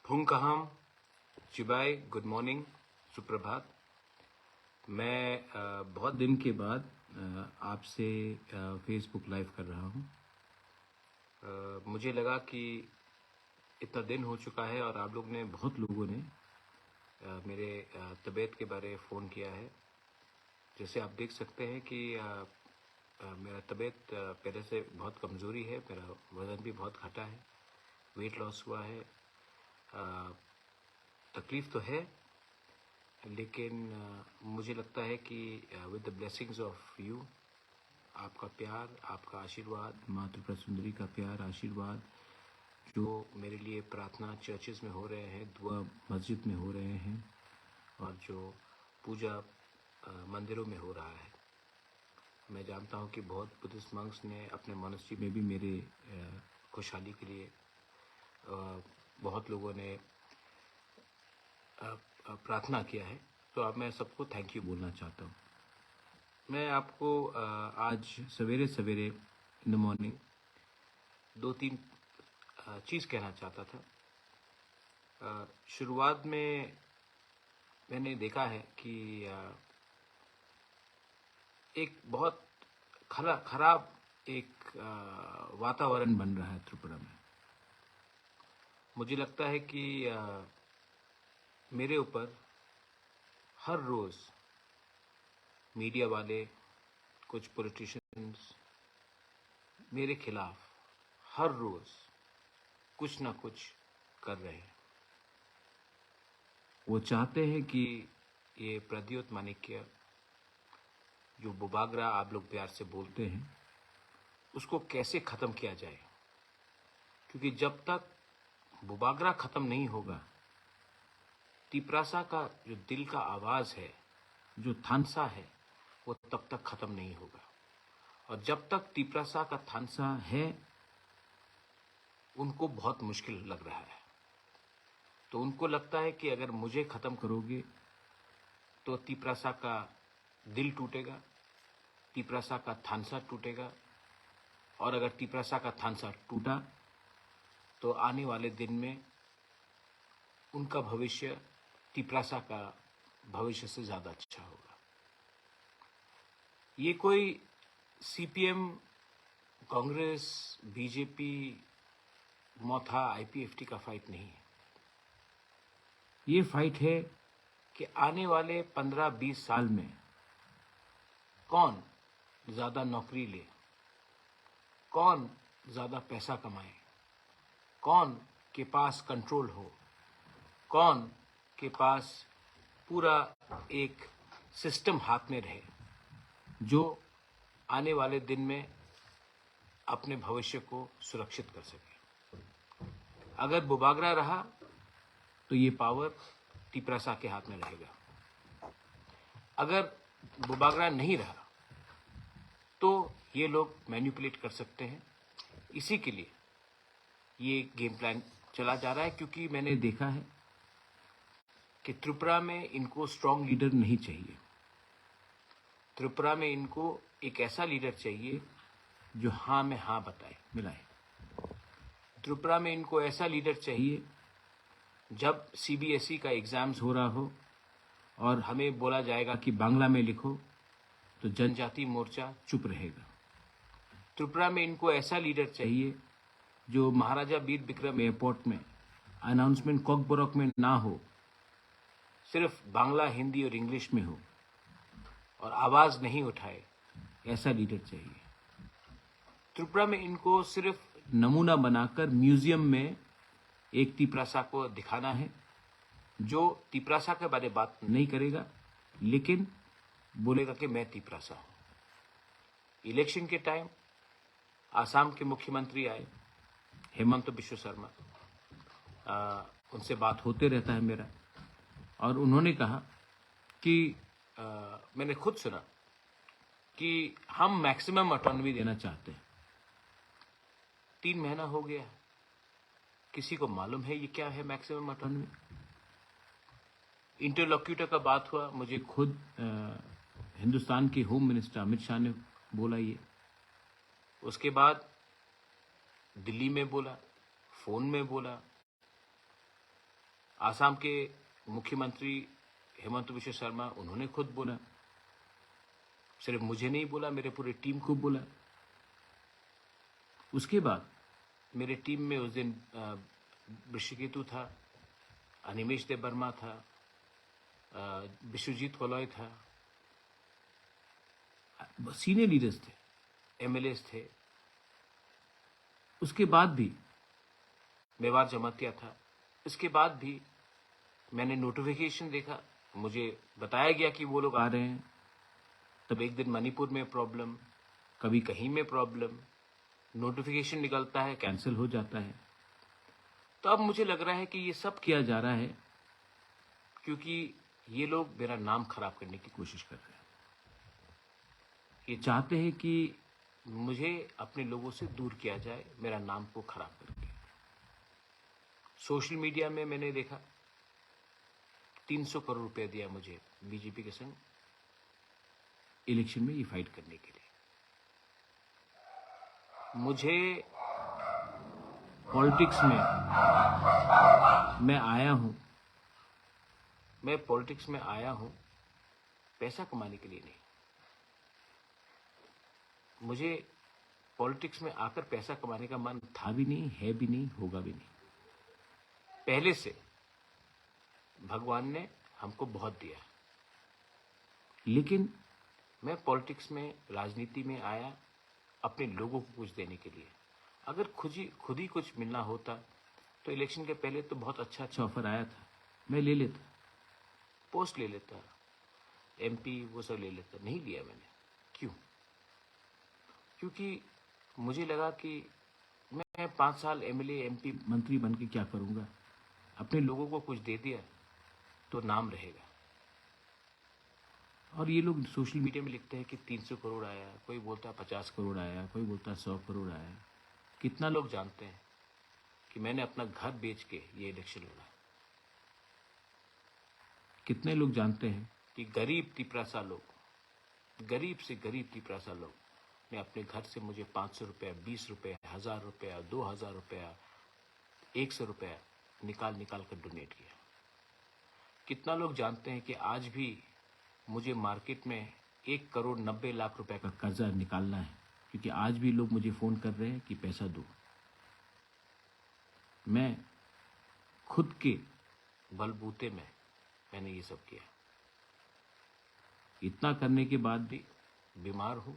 हुंकहम चिबाई, good morning, सुप्रभात। मैं बहुत दिन के बाद आपसे फेसबुक लाइव कर रहा हूँ। मुझे लगा कि इतना दिन हो चुका है और आप लोग ने बहुत लोगों ने मेरे तबीयत के बारे में फ़ोन किया है। जैसे आप देख सकते हैं कि मेरा तबीयत पहले से बहुत कमज़ोरी है, मेरा वज़न भी बहुत घटा है, वेट लॉस हुआ है। तकलीफ़ तो है, लेकिन मुझे लगता है कि with the blessings of you, आपका प्यार, आपका आशीर्वाद, माँ त्रिपुरा सुंदरी का प्यार, आशीर्वाद, जो मेरे लिए प्रार्थना चर्चेज़ में हो रहे हैं, दुआ मस्जिद में हो रहे हैं और जो पूजा मंदिरों में हो रहा है। मैं जानता हूँ कि बहुत बुद्धिस्ट मंक्स ने अपने मॉनेस्ट्री में भी मेरे खुशहाली के लिए बहुत लोगों ने प्रार्थना किया है। तो अब मैं सबको थैंक यू बोलना चाहता हूँ। मैं आपको आज सवेरे सवेरे इन द मॉर्निंग 2-3 चीज़ कहना चाहता था। शुरुआत में मैंने देखा है कि एक बहुत खराब एक वातावरण बन रहा है त्रिपुरा में। मुझे लगता है कि मेरे ऊपर हर रोज़ मीडिया वाले, कुछ पॉलिटिशियंस मेरे खिलाफ हर रोज़ कुछ ना कुछ कर रहे हैं। वो चाहते हैं कि ये प्रद्योत माणिक्य, जो बुबागरा आप लोग प्यार से बोलते हैं, उसको कैसे ख़त्म किया जाए, क्योंकि जब तक बुबागरा ख़त्म नहीं होगा, तिपरासा का जो दिल का आवाज़ है, जो थानसा है, वो तब तक ख़त्म नहीं होगा। और जब तक तिपरासा का थानसा है, उनको बहुत मुश्किल लग रहा है। तो उनको लगता है कि अगर मुझे ख़त्म करोगे तो तिपरासा का दिल टूटेगा, तिपरासा का थानसा टूटेगा, और अगर तिपरासा का थानसा टूटा तो आने वाले दिन में उनका भविष्य तिपरासा का भविष्य से ज़्यादा अच्छा होगा। ये कोई सीपीएम, कांग्रेस, बीजेपी, मोथा, आईपीएफटी का फाइट नहीं है। ये फाइट है कि आने वाले 15-20 साल में कौन ज़्यादा नौकरी ले, कौन ज़्यादा पैसा कमाए, कौन के पास कंट्रोल हो, कौन के पास पूरा एक सिस्टम हाथ में रहे, जो आने वाले दिन में अपने भविष्य को सुरक्षित कर सके। अगर बुबागरा रहा तो ये पावर तिपरासा के हाथ में रहेगा। अगर बुबागरा नहीं रहा तो ये लोग मैनिपुलेट कर सकते हैं। इसी के लिए ये गेम प्लान चला जा रहा है, क्योंकि मैंने देखा है कि त्रिपुरा में इनको स्ट्रॉन्ग लीडर नहीं चाहिए। त्रिपुरा में इनको एक ऐसा लीडर चाहिए जो हाँ में हाँ बताए, मिलाए। त्रिपुरा में इनको ऐसा लीडर चाहिए, जब सीबीएसई का एग्ज़ाम्स हो रहा हो और हमें बोला जाएगा कि बांग्ला में लिखो, तो जनजाति मोर्चा चुप रहेगा। त्रिपुरा में इनको ऐसा लीडर चाहिए जो महाराजा वीर विक्रम एयरपोर्ट में अनाउंसमेंट कॉकबोरक में ना हो, सिर्फ बांग्ला, हिंदी और इंग्लिश में हो और आवाज़ नहीं उठाए, ऐसा लीडर चाहिए। त्रिपुरा में इनको सिर्फ नमूना बनाकर म्यूजियम में एक तिपरासा को दिखाना है, जो तिपरासा के बारे में बात नहीं करेगा, लेकिन बोलेगा कि मैं तिपरासा हूँ। इलेक्शन के टाइम आसाम के मुख्यमंत्री आए, हेमंत बिश्व शर्मा, उनसे बात होते रहता है मेरा, और उन्होंने कहा कि मैंने खुद सुना कि हम मैक्सिमम ऑटोनॉमी देना चाहते हैं। 3 महीना हो गया, किसी को मालूम है ये क्या है मैक्सिमम ऑटोनॉमी? इंटरलॉक्यूटर का बात हुआ, मुझे खुद हिंदुस्तान के होम मिनिस्टर अमित शाह ने बोला ये। उसके बाद दिल्ली में बोला, फ़ोन में बोला, आसाम के मुख्यमंत्री हेमंत बिश्व शर्मा, उन्होंने खुद बोला, सिर्फ मुझे नहीं बोला, मेरे पूरे टीम को बोला। उसके बाद मेरे टीम में उस दिन ऋषिकेतु था, अनिमेश देव वर्मा था, विश्वजीत कोलॉय था, सीनियर लीडर्स थे, एमएलएस थे। उसके बाद भी मेवार जमातिया था। इसके बाद भी मैंने नोटिफिकेशन देखा, मुझे बताया गया कि वो लोग आ रहे हैं। तब एक दिन मणिपुर में प्रॉब्लम, कभी कहीं में प्रॉब्लम, नोटिफिकेशन निकलता है, कैंसिल हो जाता है। तो अब मुझे लग रहा है कि ये सब किया जा रहा है क्योंकि ये लोग मेरा नाम खराब करने की कोशिश कर रहे हैं। ये चाहते हैं कि मुझे अपने लोगों से दूर किया जाए, मेरा नाम को खराब करके। सोशल मीडिया में मैंने देखा 300 करोड़ रुपए दिया मुझे बीजेपी के संग इलेक्शन में ये फाइट करने के लिए। मुझे पॉलिटिक्स में मैं पॉलिटिक्स में आया हूं पैसा कमाने के लिए नहीं। मुझे पॉलिटिक्स में आकर पैसा कमाने का मन था भी नहीं, है भी नहीं, होगा भी नहीं। पहले से भगवान ने हमको बहुत दिया, लेकिन मैं पॉलिटिक्स में, राजनीति में आया अपने लोगों को कुछ देने के लिए। अगर खुद ही कुछ मिलना होता तो इलेक्शन के पहले तो बहुत अच्छा ऑफर आया था, मैं ले लेता, पोस्ट ले लेता, एमपी वो सब ले लेता। नहीं लिया मैंने। क्यों? क्योंकि मुझे लगा कि मैं 5 साल एमएलए, एमपी, मंत्री बन के क्या करूंगा। अपने लोगों को कुछ दे दिया तो नाम रहेगा। और ये लोग सोशल मीडिया में लिखते हैं कि 300 करोड़ आया, कोई बोलता है 50 करोड़ आया, कोई बोलता है 100 करोड़ आया। कितना लोग जानते हैं कि मैंने अपना घर बेच के ये इलेक्शन लड़ा? कितने लोग जानते हैं कि गरीब तिपरासा लोग, गरीब से गरीब तिपरासा लोग ने अपने घर से मुझे 500 रुपया, 20 रुपया, 1000 रुपया, 2000 रुपया, 100 रुपया निकाल कर डोनेट किया? कितना लोग जानते हैं कि आज भी मुझे मार्केट में 1,90,00,000 रुपए का कर्जा निकालना है, क्योंकि आज भी लोग मुझे फोन कर रहे हैं कि पैसा दो। मैं खुद के बलबूते में मैंने ये सब किया। इतना करने के बाद भी बीमार हूं,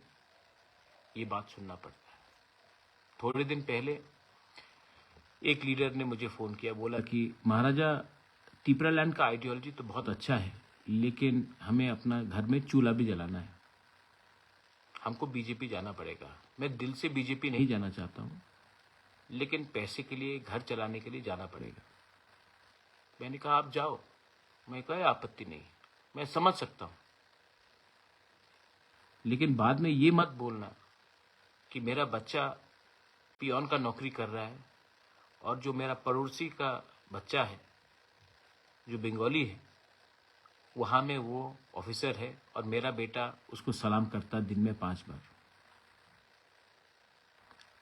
ये बात सुनना पड़ता है। थोड़े दिन पहले एक लीडर ने मुझे फोन किया, बोला कि महाराजा तिपरालैंड का आइडियोलॉजी तो बहुत अच्छा है, लेकिन हमें अपना घर में चूल्हा भी जलाना है, हमको बीजेपी जाना पड़ेगा। मैं दिल से बीजेपी नहीं जाना चाहता हूं, लेकिन पैसे के लिए, घर चलाने के लिए जाना पड़ेगा। मैंने कहा आप जाओ, मैं कोई आपत्ति नहीं, मैं समझ सकता हूं, लेकिन बाद में ये मत बोलना कि मेरा बच्चा पियोन का नौकरी कर रहा है और जो मेरा पड़ोसी का बच्चा है जो बंगाली है, वहां में वो ऑफिसर है और मेरा बेटा उसको सलाम करता दिन में 5 बार।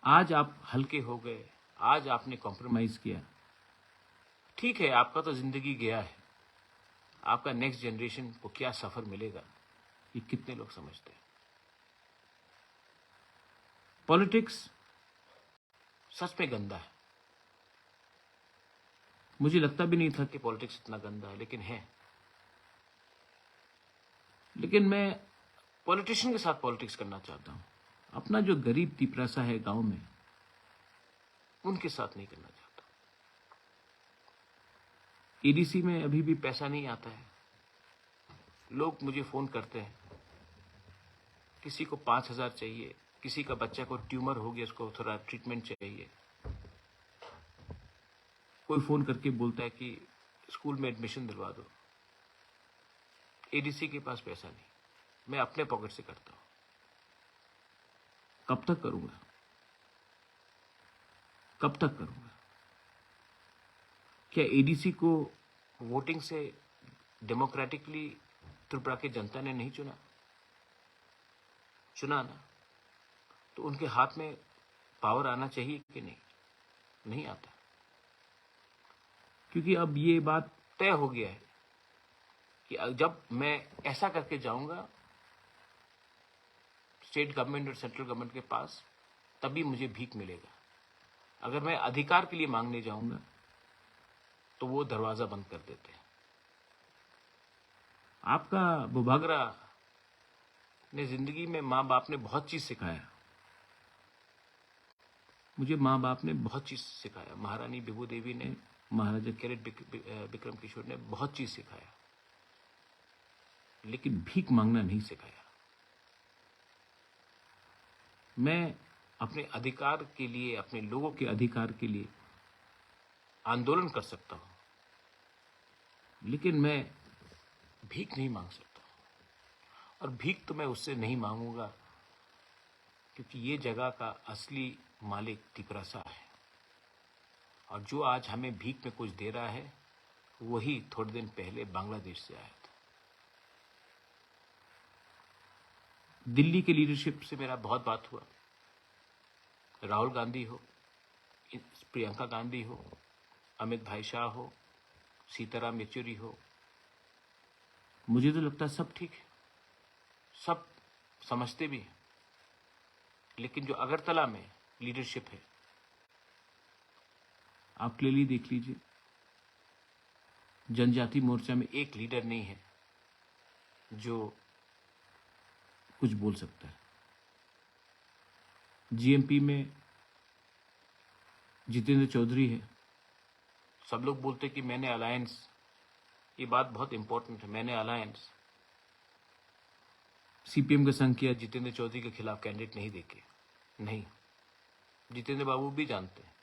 आज आप हल्के हो गए, आज आपने कॉम्प्रोमाइज किया, ठीक है, आपका तो जिंदगी गया है। आपका नेक्स्ट जनरेशन को क्या सफर मिलेगा, ये कितने लोग समझते हैं? पॉलिटिक्स सच में गंदा है। मुझे लगता भी नहीं था कि पॉलिटिक्स इतना गंदा है, लेकिन है। लेकिन मैं पॉलिटिशियन के साथ पॉलिटिक्स करना चाहता हूं। अपना जो गरीब तिपरासा है गांव में, उनके साथ नहीं करना चाहता। एडीसी में अभी भी पैसा नहीं आता है। लोग मुझे फोन करते हैं, किसी को 5,000 चाहिए, किसी का बच्चा को ट्यूमर हो गया, उसको थोड़ा ट्रीटमेंट चाहिए। कोई फोन करके बोलता है कि स्कूल में एडमिशन दिलवा दो। एडीसी के पास पैसा नहीं, मैं अपने पॉकेट से करता हूं। कब तक करूंगा? कब तक करूंगा? क्या एडीसी को वोटिंग से डेमोक्रेटिकली त्रिपुरा की जनता ने नहीं चुना? चुना ना, तो उनके हाथ में पावर आना चाहिए कि नहीं? नहीं आता। क्योंकि अब ये बात तय हो गया है कि जब मैं ऐसा करके जाऊंगा स्टेट गवर्नमेंट और सेंट्रल गवर्नमेंट के पास, तभी मुझे भीख मिलेगा। अगर मैं अधिकार के लिए मांगने जाऊंगा तो वो दरवाजा बंद कर देते हैं। आपका बुभागरा ने जिंदगी में माँ बाप ने बहुत चीज सिखाया। मुझे माँ बाप ने बहुत चीज सिखाया। महारानी विभू देवी ने, महाराजा कैरेट विक्रम किशोर ने बहुत चीज सिखाया, लेकिन भीख मांगना नहीं सिखाया। मैं अपने अधिकार के लिए, अपने लोगों के अधिकार के लिए आंदोलन कर सकता हूं, लेकिन मैं भीख नहीं मांग सकता। और भीख तो मैं उससे नहीं मांगूंगा, क्योंकि ये जगह का असली मालिक तिपरासा है। और जो आज हमें भीख में कुछ दे रहा है, वही थोड़े दिन पहले बांग्लादेश से आया था। दिल्ली के लीडरशिप से मेरा बहुत बात हुआ। राहुल गांधी हो, प्रियंका गांधी हो, अमित भाई शाह हो, सीताराम येचुरी हो, मुझे तो लगता है सब ठीक है, सब समझते भी हैं। लेकिन जो अगरतला में लीडरशिप है, आप क्लियरली देख लीजिए, जनजाति मोर्चा में एक लीडर नहीं है जो कुछ बोल सकता है। जीएमपी में जितेंद्र चौधरी है। सब लोग बोलते कि मैंने अलायंस, ये बात बहुत इंपॉर्टेंट है, मैंने अलायंस सीपीएम का संग किया जितेंद्र चौधरी के खिलाफ कैंडिडेट नहीं देके। नहीं, जितेंद्र बाबू भी जानते हैं।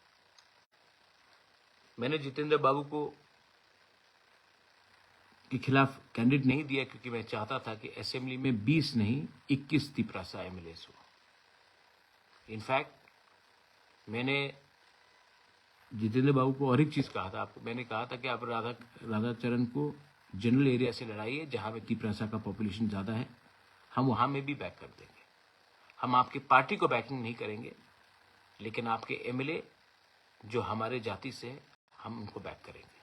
मैंने जितेंद्र बाबू को के खिलाफ कैंडिडेट नहीं दिया क्योंकि मैं चाहता था कि असेंबली में 20 नहीं 21 तिपरासा एमएलएस हो। इनफैक्ट मैंने जितेंद्र बाबू को और एक चीज कहा था आपको, मैंने कहा था कि आप राधाचरण को जनरल एरिया से लड़ाइए जहां पे तिपरासा का पॉपुलेशन ज्यादा है, हम वहां में भी बैक कर देंगे। हम आपकी पार्टी को बैकिंग नहीं करेंगे, लेकिन आपके एमएलए जो हमारे जाति से है, हम उनको बैक करेंगे।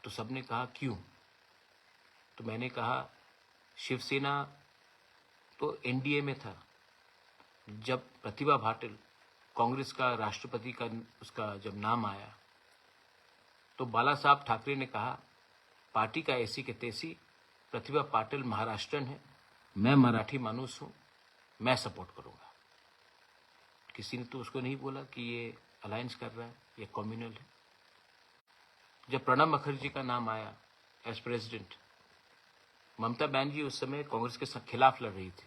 तो सबने कहा क्यों? तो मैंने कहा शिवसेना तो एनडीए में था। जब प्रतिभा पाटिल कांग्रेस का राष्ट्रपति का उसका जब नाम आया, तो बाला साहब ठाकरे ने कहा पार्टी का ऐसी के तैसी, प्रतिभा पाटिल महाराष्ट्रन है, मैं मराठी मानुस हूं, मैं सपोर्ट करूंगा। किसी ने तो उसको नहीं बोला कि ये अलायंस कर रहा है, ये कम्युनल है। जब प्रणब मुखर्जी का नाम आया एज प्रेसिडेंट, ममता बनर्जी उस समय कांग्रेस के खिलाफ लड़ रही थी,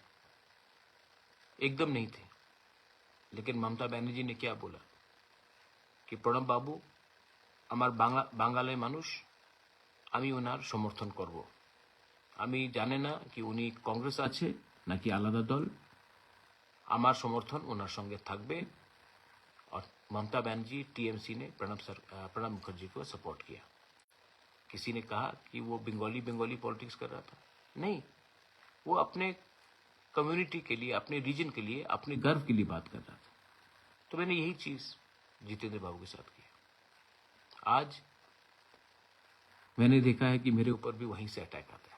एकदम नहीं थे। लेकिन ममता बनर्जी ने क्या बोला कि प्रणब बाबू আমার বাঙালি মানুষ, আমি ওনার সমর্থন করব। আমি জানি না कि উনি कांग्रेस আছে নাকি আলাদা দল, আমার সমর্থন ওনার সঙ্গে থাকবে। और ममता बनर्जी टीएमसी ने प्रणब मुखर्जी को सपोर्ट किया। किसी ने कहा कि वो बंगाली पॉलिटिक्स कर रहा था, नहीं, वो अपने कम्युनिटी के लिए, अपने रीजन के लिए, अपने गर्व के लिए बात कर रहा था। तो मैंने यही चीज जितेंद्र बाबू के साथ की। आज मैंने देखा है कि मेरे ऊपर भी वहीं से अटैक आता है।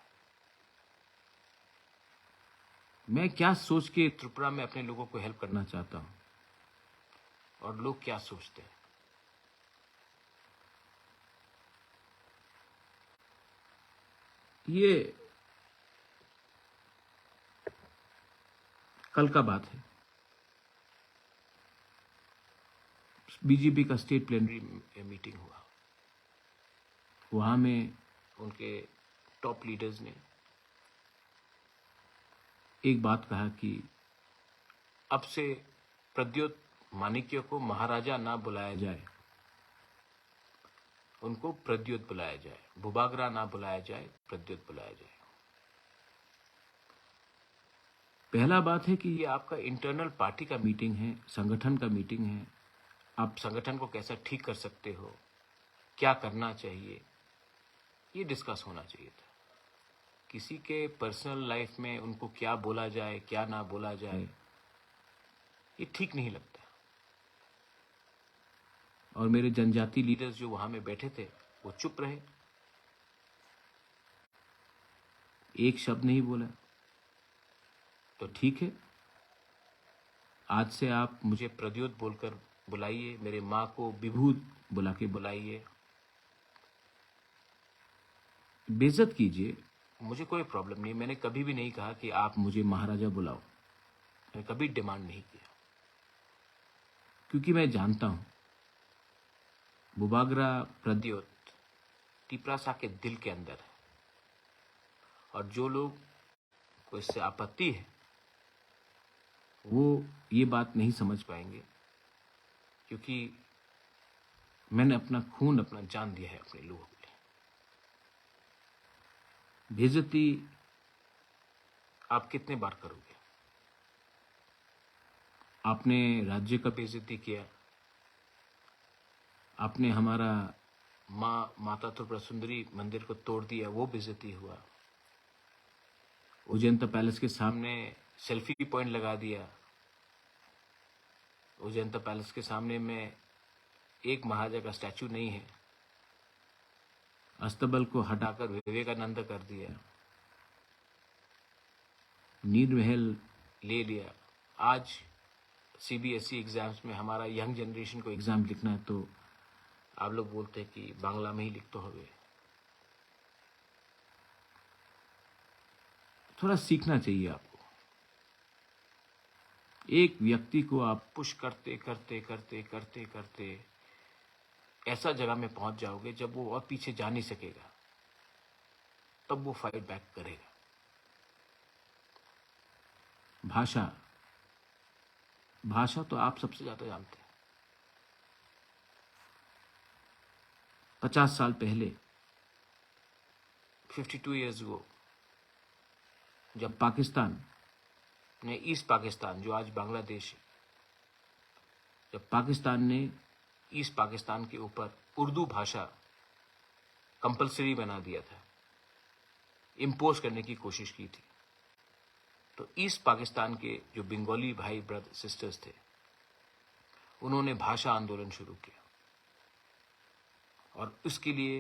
मैं क्या सोच के त्रिपुरा में अपने लोगों को हेल्प करना चाहता हूं और लोग क्या सोचते हैं। ये कल का बात है। बीजेपी का स्टेट प्लेनरी मीटिंग हुआ। वहां में उनके टॉप लीडर्स ने एक बात कहा कि अब से प्रद्योत माणिक्य को महाराजा ना बुलाया जाए, उनको प्रद्योत बुलाया जाए, बुबागरा ना बुलाया जाए, प्रद्योत बुलाया जाए। पहला बात है कि ये आपका इंटरनल पार्टी का मीटिंग है, संगठन का मीटिंग है। आप संगठन को कैसा ठीक कर सकते हो, क्या करना चाहिए, ये डिस्कस होना चाहिए था। किसी के पर्सनल लाइफ में उनको क्या बोला जाए, क्या ना बोला जाए, ये ठीक नहीं लगता। और मेरे जनजाति लीडर्स जो वहां में बैठे थे वो चुप रहे, एक शब्द नहीं बोला। तो ठीक है, आज से आप मुझे प्रद्योत बोलकर बुलाइए, मेरे माँ को विभूत बुला के बुलाइए, बेइज्जत कीजिए, मुझे कोई प्रॉब्लम नहीं। मैंने कभी भी नहीं कहा कि आप मुझे महाराजा बुलाओ, मैंने कभी डिमांड नहीं किया, क्योंकि मैं जानता हूं बुबागरा प्रद्योत टिपरासा के दिल के अंदर है, और जो लोग को इससे आपत्ति है वो ये बात नहीं समझ पाएंगे, क्योंकि मैंने अपना खून, अपना जान दिया है अपने लोगों के लिए। बेइज्जती आप कितने बार करोगे? आपने राज्य का बेइज्जती किया, आपने हमारा माता त्रिपुरा सुंदरी मंदिर को तोड़ दिया, वो बेइज्जती हुआ। उजैंता पैलेस के सामने सेल्फी पॉइंट लगा दिया। उजैंता पैलेस के सामने में एक महाराजा का स्टैचू नहीं है, अस्तबल को हटाकर विवेकानंद कर दिया, नीर महल ले लिया। आज सीबीएसई एग्जाम्स में हमारा यंग जनरेशन को एग्जाम लिखना है तो आप लोग बोलते हैं कि बांग्ला में ही लिख तो होवे। थोड़ा सीखना चाहिए आपको। एक व्यक्ति को आप पुश करते करते करते करते करते ऐसा जगह में पहुंच जाओगे जब वो और पीछे जा नहीं सकेगा, तब वो फाइट बैक करेगा। भाषा तो आप सबसे ज्यादा जानते हैं। 50 साल पहले, 52 years ago, जब पाकिस्तान ने ईस्ट पाकिस्तान, जो आज बांग्लादेश है, जब पाकिस्तान ने ईस्ट पाकिस्तान के ऊपर उर्दू भाषा कंपलसरी बना दिया था, इम्पोज करने की कोशिश की थी, तो ईस्ट पाकिस्तान के जो बंगाली भाई ब्रदर सिस्टर्स थे, उन्होंने भाषा आंदोलन शुरू किया, और उसके लिए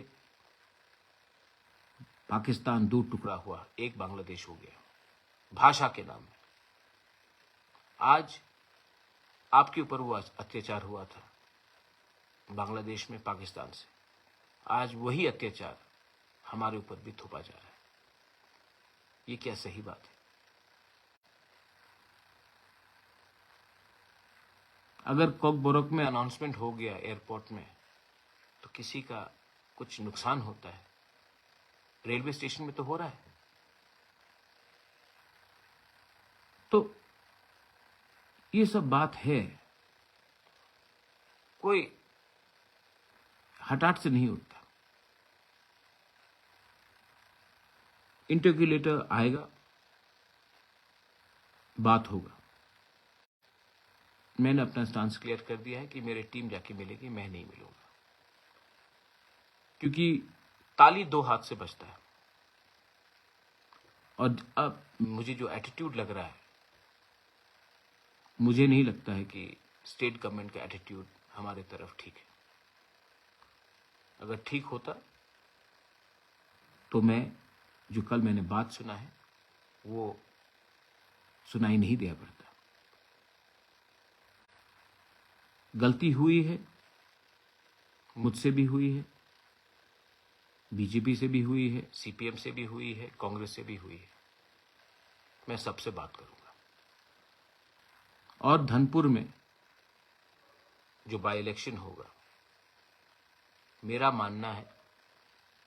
पाकिस्तान दो टुकड़ा हुआ, एक बांग्लादेश हो गया, भाषा के नाम में। आज आपके ऊपर वो अत्याचार हुआ था बांग्लादेश में पाकिस्तान से, आज वही अत्याचार हमारे ऊपर भी थोपा जा रहा है। ये क्या सही बात है? अगर कॉकबोरोक में अनाउंसमेंट हो गया एयरपोर्ट में तो किसी का कुछ नुकसान होता है, रेलवे स्टेशन में तो हो रहा है। तो ये सब बात है, कोई हठात से नहीं उठता। इंटरक्यूलेटर आएगा, बात होगा। मैंने अपना स्टांस क्लियर कर दिया है कि मेरी टीम जाके मिलेगी, मैं नहीं मिलूंगा, क्योंकि ताली दो हाथ से बजता है। और अब मुझे जो एटीट्यूड लग रहा है, मुझे नहीं लगता है कि स्टेट गवर्नमेंट का एटीट्यूड हमारे तरफ ठीक है। अगर ठीक होता तो मैं जो कल मैंने बात सुना है वो सुनाई नहीं दिया पड़ता। गलती हुई है, मुझसे भी हुई है, बीजेपी से भी हुई है, सीपीएम से भी हुई है, कांग्रेस से भी हुई है। मैं सबसे बात करूंगा। और धनपुर में जो बाई इलेक्शन होगा, मेरा मानना है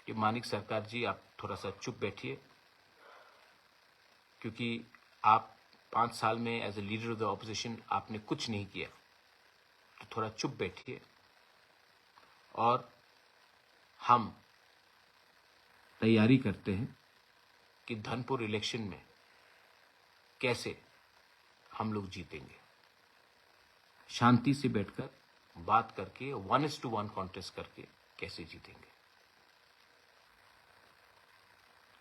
कि मानिक सरकार जी, आप थोड़ा सा चुप बैठिए, क्योंकि आप 5 साल में as a leader of the opposition आपने कुछ नहीं किया, तो थोड़ा चुप बैठिए और हम तैयारी करते हैं कि धनपुर इलेक्शन में कैसे हम लोग जीतेंगे। शांति से बैठकर बात करके 1:1 कॉन्टेस्ट करके कैसे जीतेंगे,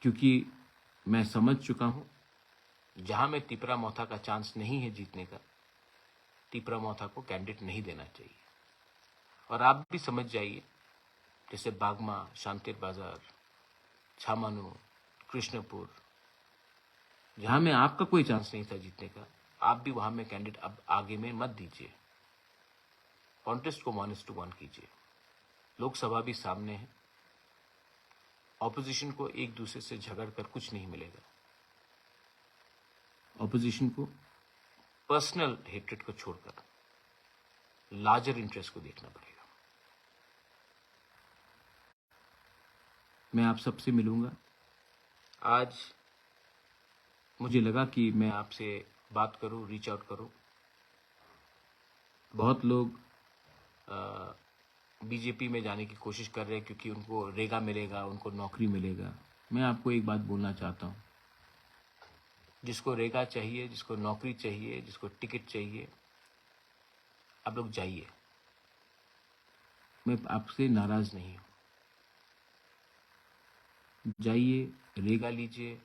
क्योंकि मैं समझ चुका हूं, जहां में तिपरा मोथा का चांस नहीं है जीतने का, तिपरा मोथा को कैंडिडेट नहीं देना चाहिए। और आप भी समझ जाइए, जैसे बागमा, शांतिर बाजार, छामानू, कृष्णपुर, जहां में आपका कोई चांस नहीं था जीतने का, आप भी वहां में कैंडिडेट अब आगे में मत दीजिए। कॉन्टेस्ट को 1:1 कीजिए। लोकसभा भी सामने है। ऑपोजिशन को एक दूसरे से झगड़ कर कुछ नहीं मिलेगा। ऑपोजिशन को पर्सनल हेट्रेड को छोड़कर लार्जर इंटरेस्ट को देखना पड़ेगा। मैं आप सबसे मिलूंगा। आज मुझे लगा कि मैं आपसे बात करूं, रीच आउट करूं। बहुत लोग बीजेपी में जाने की कोशिश कर रहे हैं क्योंकि उनको रेगा मिलेगा, उनको नौकरी मिलेगा। मैं आपको एक बात बोलना चाहता हूं, जिसको रेगा चाहिए, जिसको नौकरी चाहिए, जिसको टिकट चाहिए, आप लोग जाइए। मैं आपसे नाराज नहीं हूं। जाइए, रेगा लीजिए,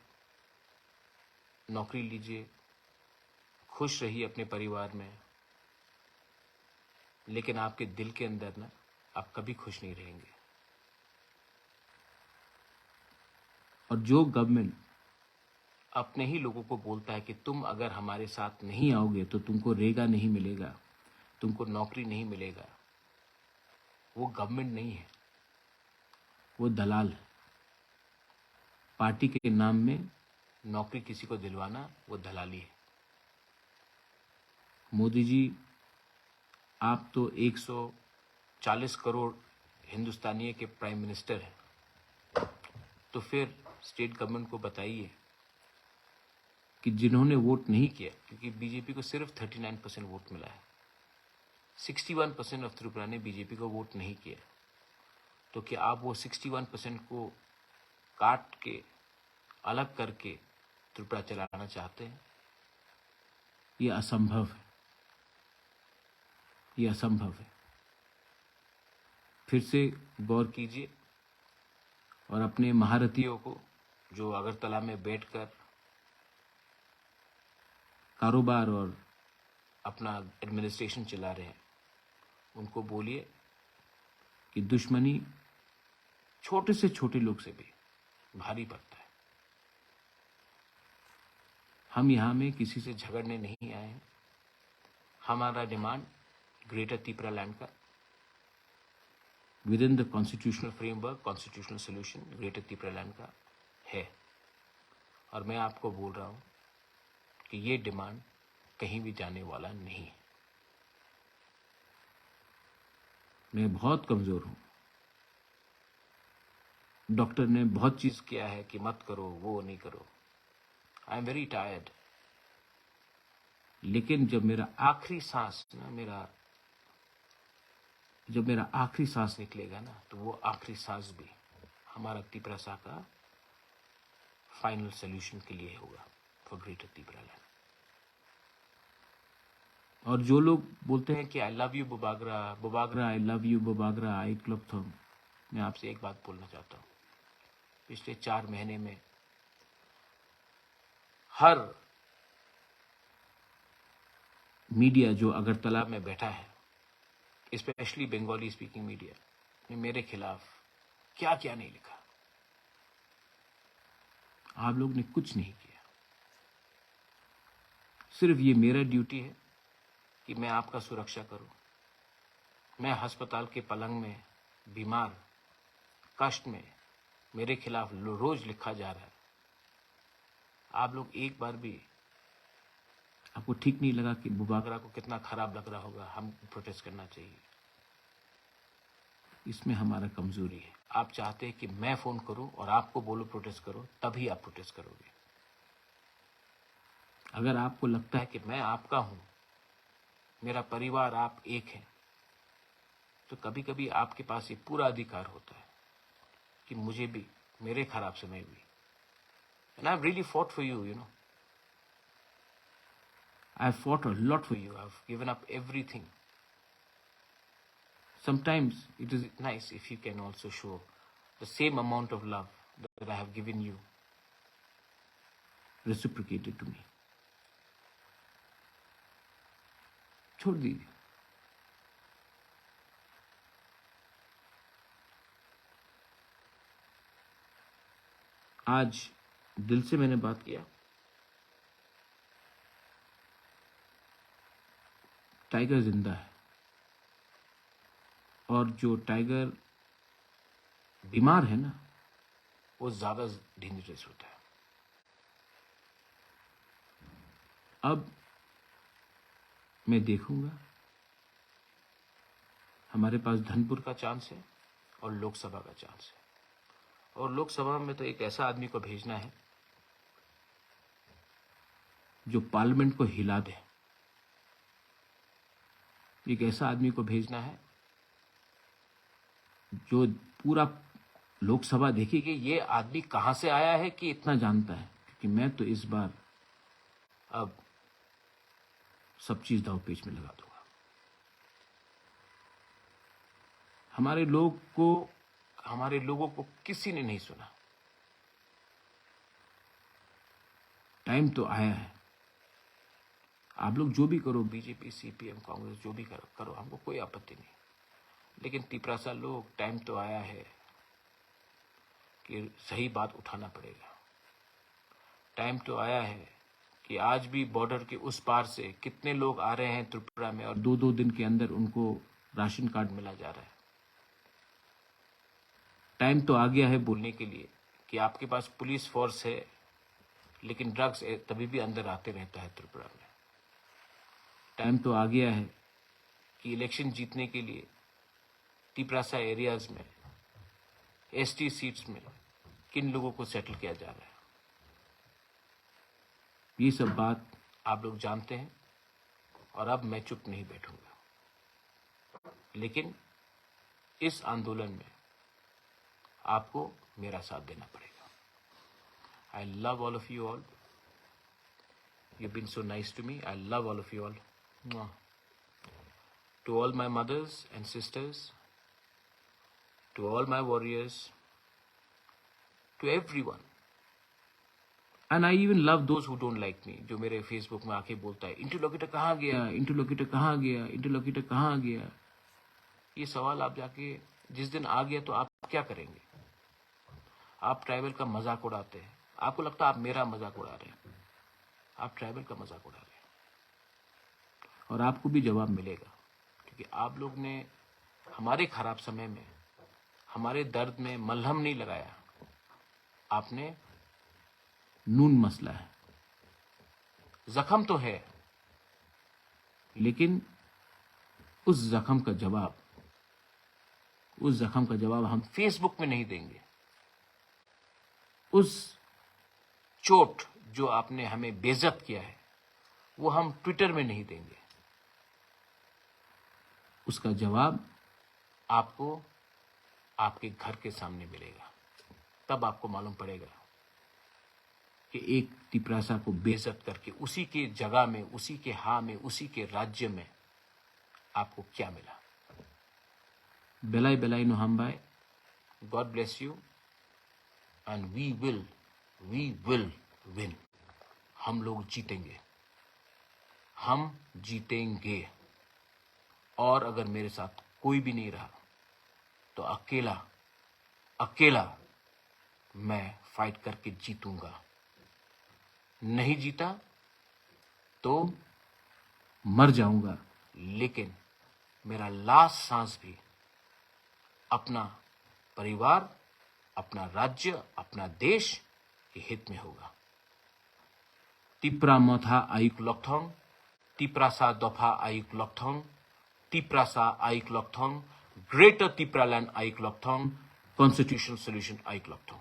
नौकरी लीजिए, खुश रहिए अपने परिवार में, लेकिन आपके दिल के अंदर ना आप कभी खुश नहीं रहेंगे। और जो गवर्नमेंट अपने ही लोगों को बोलता है कि तुम अगर हमारे साथ नहीं आओगे तो तुमको रेगा नहीं मिलेगा, तुमको नौकरी नहीं मिलेगा, वो गवर्नमेंट नहीं है, वो दलाल है। पार्टी के नाम में नौकरी किसी को दिलवाना वो दलाली है। मोदी जी, आप तो 140 करोड़ हिंदुस्तानियों के प्राइम मिनिस्टर हैं, तो फिर स्टेट गवर्नमेंट को बताइए कि जिन्होंने वोट नहीं किया, क्योंकि बीजेपी को सिर्फ 39% वोट मिला है, 61% ऑफ त्रिपुरा ने बीजेपी को वोट नहीं किया, तो क्या आप वो 61% को काट के अलग करके त्रिपुरा चलाना चाहते हैं? ये असंभव है, ये असंभव है। फिर से गौर कीजिए और अपने महारथियों को जो अगरतला में बैठकर कारोबार और अपना एडमिनिस्ट्रेशन चला रहे हैं, उनको बोलिए कि दुश्मनी छोटे से छोटे लोग से भी भारी पड़ता है। हम यहां में किसी से झगड़ने नहीं आए हैं। हमारा डिमांड ग्रेटर त्रिपुरा लैंड का with in the constitutional framework, constitutional solution greater Tripura land का है। और मैं आपको बोल रहा हूं कि ये डिमांड कहीं भी जाने वाला नहीं है। मैं बहुत कमजोर हूं। डॉक्टर ने बहुत चीज किया है कि मत करो, वो नहीं करो। I am very tired. लेकिन जब मेरा आखिरी सांस निकलेगा ना, तो वो आखिरी सांस भी हमारा त्रिपुरा का फाइनल सोल्यूशन के लिए होगा फॉर ग्रेटर त्रिपुरा लैंड। और जो लोग बोलते हैं कि आई लव यू बुबागरा, आई लव यू बुबागरा, आई क्लोपथम, मैं आपसे एक बात बोलना चाहता हूं। पिछले 4 महीने में हर मीडिया जो अगरतला में बैठा है, स्पेशली बंगाली स्पीकिंग मीडिया, ने मेरे खिलाफ क्या क्या नहीं लिखा। आप लोग ने कुछ नहीं किया। सिर्फ ये मेरा ड्यूटी है कि मैं आपका सुरक्षा करूं। मैं अस्पताल के पलंग में बीमार, कष्ट में, मेरे खिलाफ रोज लिखा जा रहा है। आप लोग एक बार भी, आपको ठीक नहीं लगा कि बुबागरा को कितना खराब लग रहा होगा, हम प्रोटेस्ट करना चाहिए। इसमें हमारा कमजोरी है। आप चाहते हैं कि मैं फोन करूं और आपको बोलो प्रोटेस्ट करो, तभी आप प्रोटेस्ट करोगे। अगर आपको लगता है कि मैं आपका हूं, मेरा परिवार आप एक है, तो कभी कभी आपके पास ये पूरा अधिकार होता है कि मुझे भी, मेरे खराब समय भी, and I've really fought for you, you know. I've fought a lot for you. I've given up everything. Sometimes it is nice if you can also show the same amount of love that I have given you, reciprocated to me. छोड़ दीजिए। आज दिल से मैंने बात किया। Tiger जिंदा है, और जो टाइगर बीमार है ना, वो ज्यादा डेंजरस होता है। अब मैं देखूंगा, हमारे पास धनपुर का चांस है और लोकसभा का चांस है, और लोकसभा में तो एक ऐसा आदमी को भेजना है जो पार्लियामेंट को हिला दे। एक ऐसा आदमी को भेजना है जो पूरा लोकसभा देखी कि ये आदमी कहां से आया है कि इतना जानता है। क्योंकि मैं तो इस बार अब सब चीज दांव पेच में लगा दूंगा। हमारे लोगों को किसी ने नहीं सुना। टाइम तो आया है। आप लोग जो भी करो, बीजेपी, सीपीएम, कांग्रेस, जो भी करो, हमको कोई आपत्ति नहीं। लेकिन तिपरासा लोग, टाइम तो आया है कि सही बात उठाना पड़ेगा। टाइम तो आया है कि आज भी बॉर्डर के उस पार से कितने लोग आ रहे हैं त्रिपुरा में, और 2-2 दिन के अंदर उनको राशन कार्ड मिला जा रहा है। टाइम तो आ गया है बोलने के लिए कि आपके पास पुलिस फोर्स है, लेकिन ड्रग्स तभी भी अंदर आते रहता है त्रिपुरा में। टाइम तो आ गया है कि इलेक्शन जीतने के लिए तिपरासा एरियाज में, एसटी सीट्स में किन लोगों को सेटल किया जा रहा है। ये सब बात आप लोग जानते हैं, और अब मैं चुप नहीं बैठूंगा। लेकिन इस आंदोलन में आपको मेरा साथ देना पड़ेगा। I love all of you all. You've been so nice to me. I love all of you all. Mwah. To all my mothers and sisters, to all my warriors, to everyone. And I even love those who don't like me. जो मेरे Facebook में आके बोलता है, interlocutor कहाँ गया, interlocutor कहाँ गया, इंटरलोकेटर कहाँ गया। ये सवाल आप जाके जिस दिन आ गया तो आप क्या करेंगे? आप ट्राइबल का मजाक उड़ाते हैं। आपको लगता है आप मेरा मजाक उड़ा रहे हैं, आप ट्राइबल का मजाक उड़ा रहे हैं। और आपको भी जवाब मिलेगा, क्योंकि आप लोग ने हमारे खराब समय में, हमारे दर्द में मलहम नहीं लगाया, आपने नून मसला है। जख्म तो है, लेकिन उस जख्म का जवाब हम फेसबुक में नहीं देंगे। उस चोट जो आपने हमें बेइज्जत किया है, वो हम ट्विटर में नहीं देंगे। उसका जवाब आपको आपके घर के सामने मिलेगा। तब आपको मालूम पड़ेगा कि एक तिपरासा को बेइज्जत करके उसी के जगह में, उसी के हाँ में, उसी के राज्य में आपको क्या मिला। बेलाई बेलाई नो हमबाई। God bless you and we will win. हम लोग जीतेंगे, हम जीतेंगे। और अगर मेरे साथ कोई भी नहीं रहा तो अकेला मैं फाइट करके जीतूंगा। नहीं जीता तो मर जाऊंगा, लेकिन मेरा लास्ट सांस भी अपना परिवार, अपना राज्य, अपना देश के हित में होगा। तिप्रा मथा आयुक लकथोंग, तिप्रासा दफा आयुक लकथोंग, तिप्रासा आयुक लकथोंग, ग्रेटर तिप्रालैंड आयुक लकथोंग, कॉन्स्टिट्यूशनल सॉल्यूशन आयुक लकथोंग।